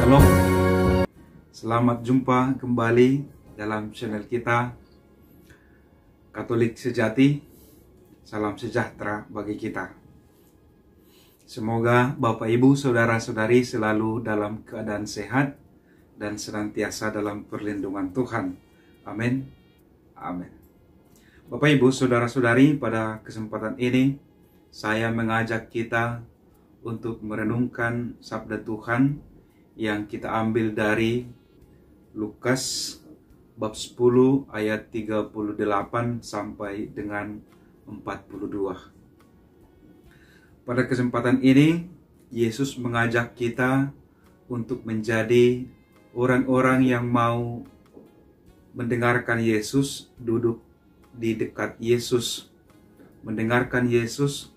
Shalom, selamat jumpa kembali dalam channel kita Katolik Sejati. Salam sejahtera bagi kita. Semoga Bapak Ibu Saudara-saudari selalu dalam keadaan sehat dan senantiasa dalam perlindungan Tuhan. Amin. Amin. Bapak Ibu Saudara-saudari, pada kesempatan ini saya mengajak kita untuk merenungkan sabda Tuhan yang kita ambil dari Lukas bab 10 ayat 38 sampai dengan 42. Pada kesempatan ini Yesus mengajak kita untuk menjadi orang-orang yang mau mendengarkan Yesus, duduk di dekat Yesus, mendengarkan Yesus,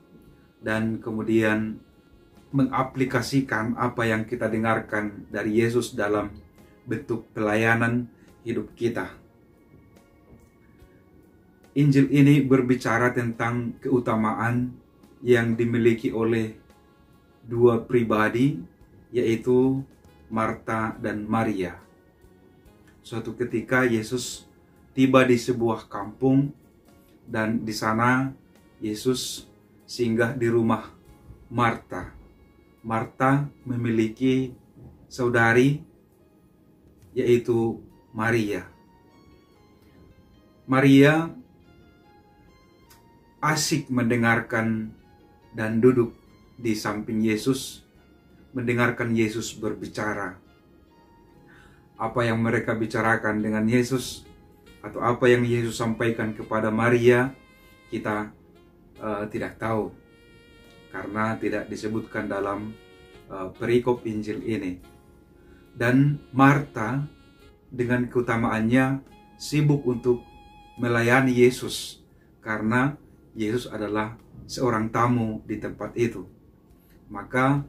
dan kemudian mengaplikasikan apa yang kita dengarkan dari Yesus dalam bentuk pelayanan hidup kita. Injil ini berbicara tentang keutamaan yang dimiliki oleh dua pribadi, yaitu Marta dan Maria. Suatu ketika Yesus tiba di sebuah kampung, dan di sana Yesus singgah di rumah Marta. Marta memiliki saudari, yaitu Maria. Maria asik mendengarkan dan duduk di samping Yesus, mendengarkan Yesus berbicara. Apa yang mereka bicarakan dengan Yesus, atau apa yang Yesus sampaikan kepada Maria, kita tidak tahu, karena tidak disebutkan dalam perikop Injil ini. Dan Marta dengan keutamaannya sibuk untuk melayani Yesus, karena Yesus adalah seorang tamu di tempat itu. Maka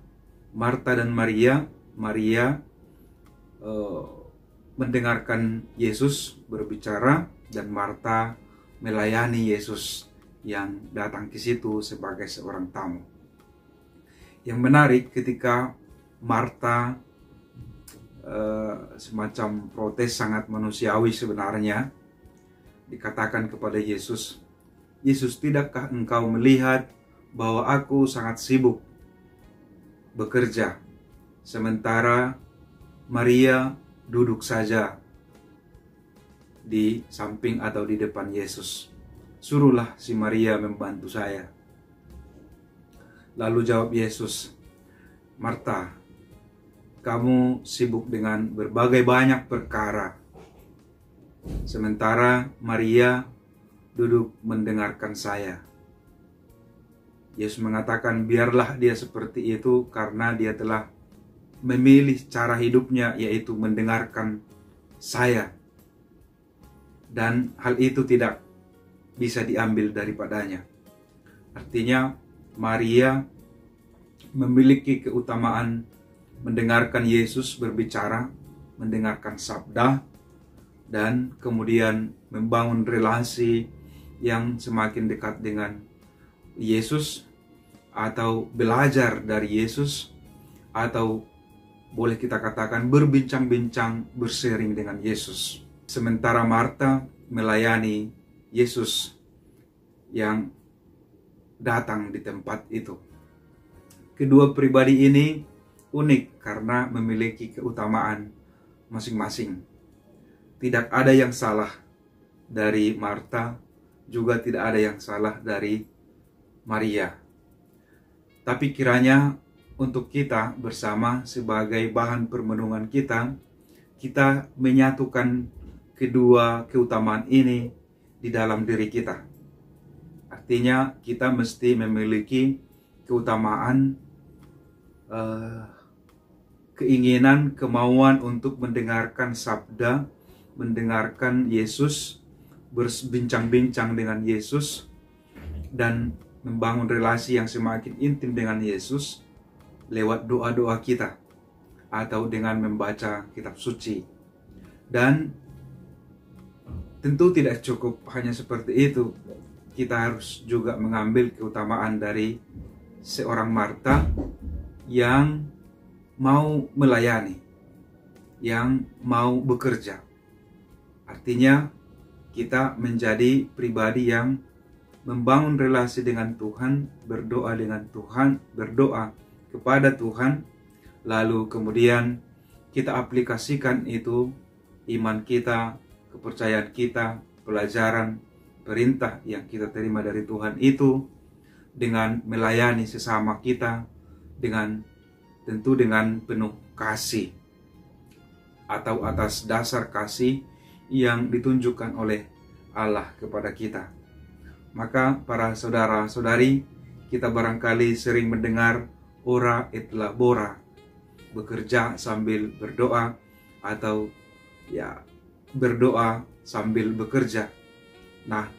Marta dan Maria mendengarkan Yesus berbicara, dan Marta melayani Yesus yang datang ke situ sebagai seorang tamu. Yang menarik, ketika Marta semacam protes sangat manusiawi sebenarnya, dikatakan kepada Yesus, "Yesus, tidakkah engkau melihat bahwa aku sangat sibuk bekerja, sementara Maria duduk saja di samping atau di depan Yesus? Suruhlah si Maria membantu saya." Lalu jawab Yesus, "Marta, kamu sibuk dengan berbagai banyak perkara, sementara Maria duduk mendengarkan saya." Yesus mengatakan, biarlah dia seperti itu, karena dia telah memilih cara hidupnya, yaitu mendengarkan saya. Dan hal itu tidak bisa diambil daripadanya. Artinya, Maria memiliki keutamaan mendengarkan Yesus berbicara, mendengarkan sabda, dan kemudian membangun relasi yang semakin dekat dengan Yesus, atau belajar dari Yesus, atau boleh kita katakan berbincang-bincang, bersharing dengan Yesus. Sementara Marta melayani Yesus yang datang di tempat itu. Kedua pribadi ini unik karena memiliki keutamaan masing-masing. Tidak ada yang salah dari Marta, juga tidak ada yang salah dari Maria. Tapi kiranya untuk kita bersama sebagai bahan permenungan kita menyatukan kedua keutamaan ini di dalam diri kita. Artinya kita mesti memiliki keutamaan, keinginan, kemauan untuk mendengarkan sabda, mendengarkan Yesus, berbincang-bincang dengan Yesus, dan membangun relasi yang semakin intim dengan Yesus lewat doa-doa kita, atau dengan membaca kitab suci. Dan tentu tidak cukup hanya seperti itu. Kita harus juga mengambil keutamaan dari seorang Marta yang mau melayani, yang mau bekerja. Artinya kita menjadi pribadi yang membangun relasi dengan Tuhan, berdoa dengan Tuhan, berdoa kepada Tuhan, lalu kemudian kita aplikasikan itu, iman kita, kepercayaan kita, pelajaran, perintah yang kita terima dari Tuhan itu, dengan melayani sesama kita, tentu dengan penuh kasih, atau atas dasar kasih yang ditunjukkan oleh Allah kepada kita. Maka para saudara-saudari, kita barangkali sering mendengar ora et labora, bekerja sambil berdoa, atau berdoa sambil bekerja. Nah,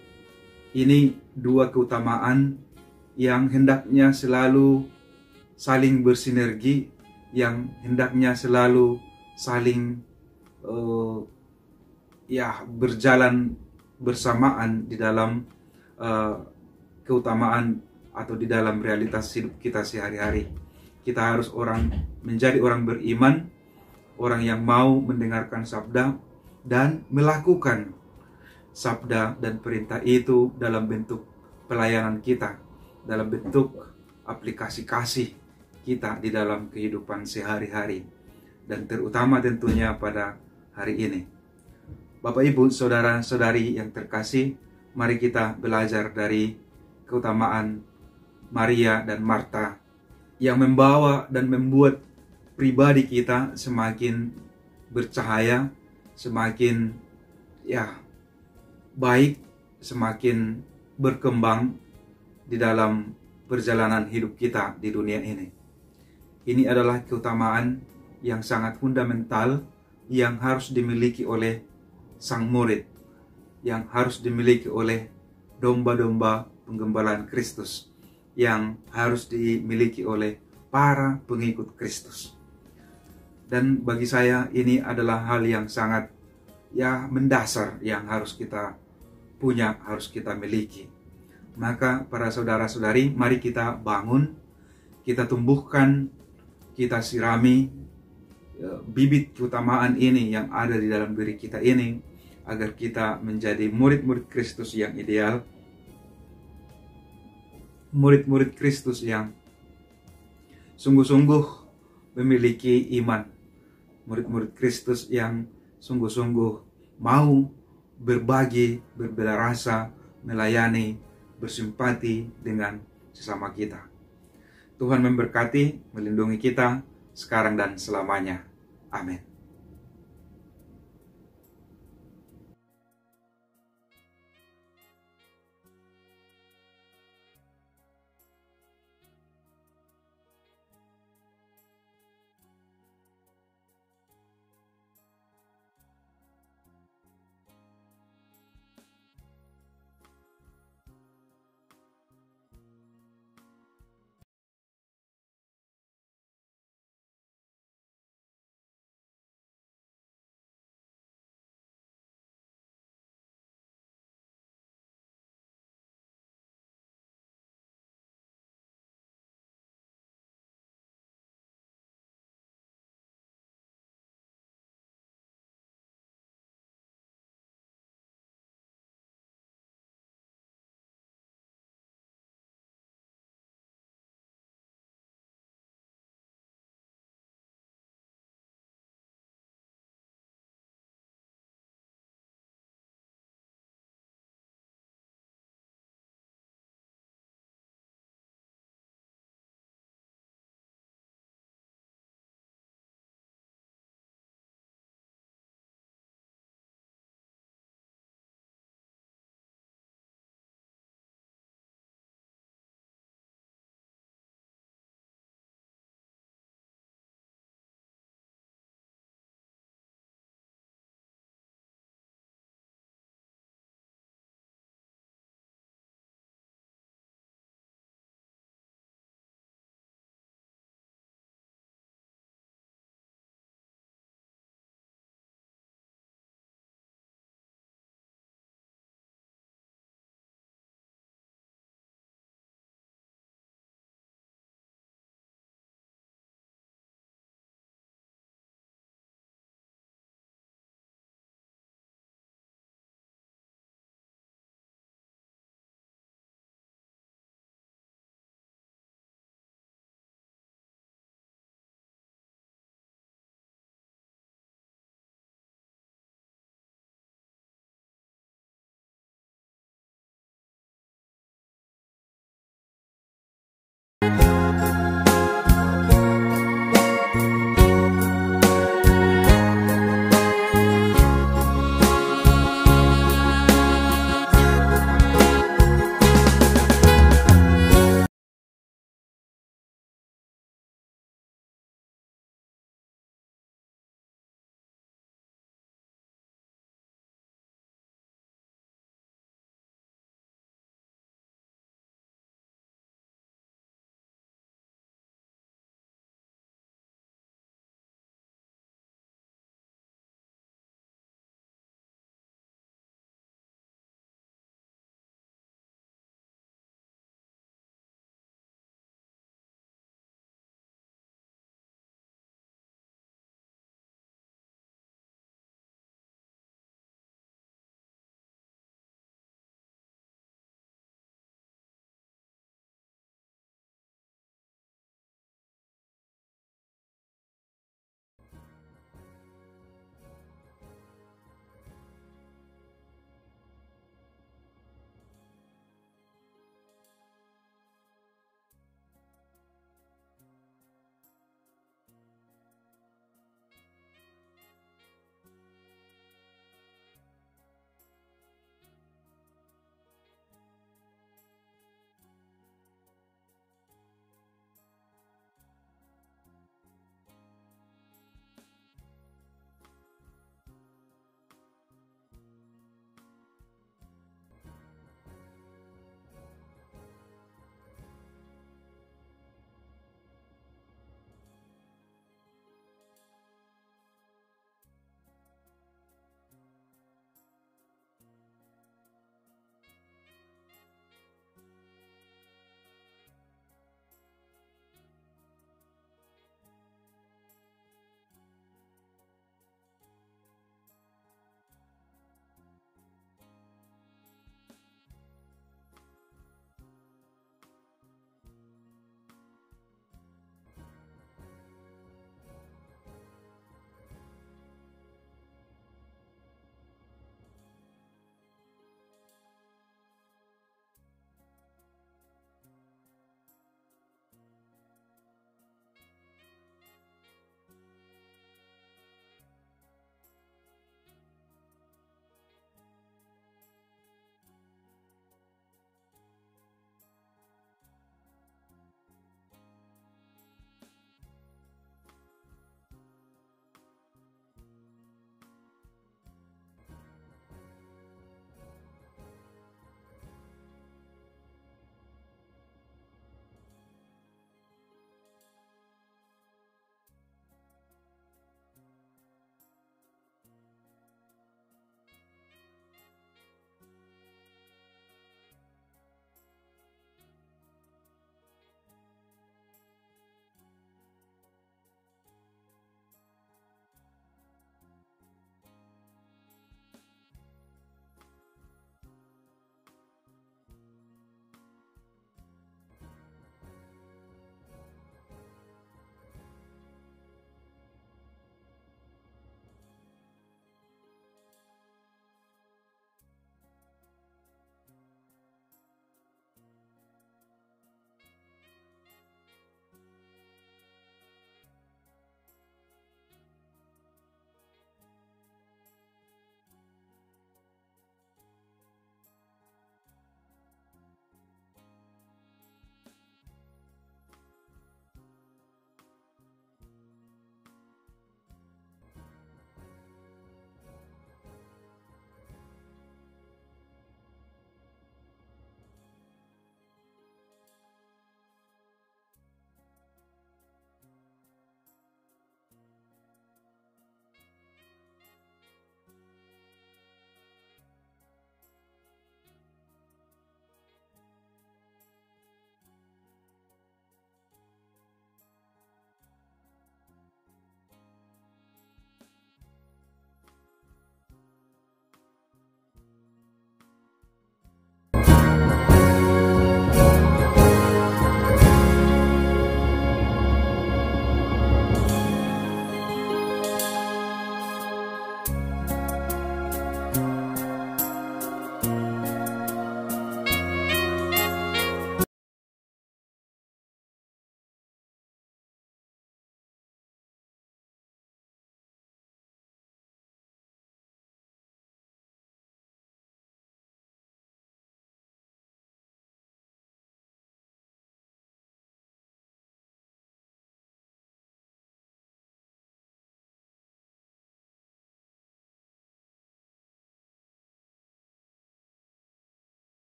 ini dua keutamaan yang hendaknya selalu saling bersinergi, yang hendaknya selalu saling berjalan bersamaan di dalam keutamaan atau di dalam realitas hidup kita sehari-hari. Kita harus menjadi orang beriman, orang yang mau mendengarkan sabda dan melakukan sabda dan perintah itu dalam bentuk pelayanan kita, dalam bentuk aplikasi kasih kita di dalam kehidupan sehari-hari, dan terutama tentunya pada hari ini. Bapak, Ibu, saudara-saudari yang terkasih, mari kita belajar dari keutamaan Maria dan Marta yang membawa dan membuat pribadi kita semakin bercahaya, semakin baik, semakin berkembang di dalam perjalanan hidup kita di dunia ini. Ini adalah keutamaan yang sangat fundamental yang harus dimiliki oleh sang murid, yang harus dimiliki oleh domba-domba penggembalaan Kristus, yang harus dimiliki oleh para pengikut Kristus. Dan bagi saya ini adalah hal yang sangat mendasar yang harus kita punya, harus kita miliki. Maka para saudara-saudari, mari kita bangun, kita tumbuhkan, kita sirami bibit keutamaan ini yang ada di dalam diri kita ini, agar kita menjadi murid-murid Kristus yang ideal, murid-murid Kristus yang sungguh-sungguh memiliki iman, murid-murid Kristus yang sungguh-sungguh mau berbagi, berbela rasa, melayani, bersimpati dengan sesama kita. Tuhan memberkati, melindungi kita sekarang dan selamanya. Amin.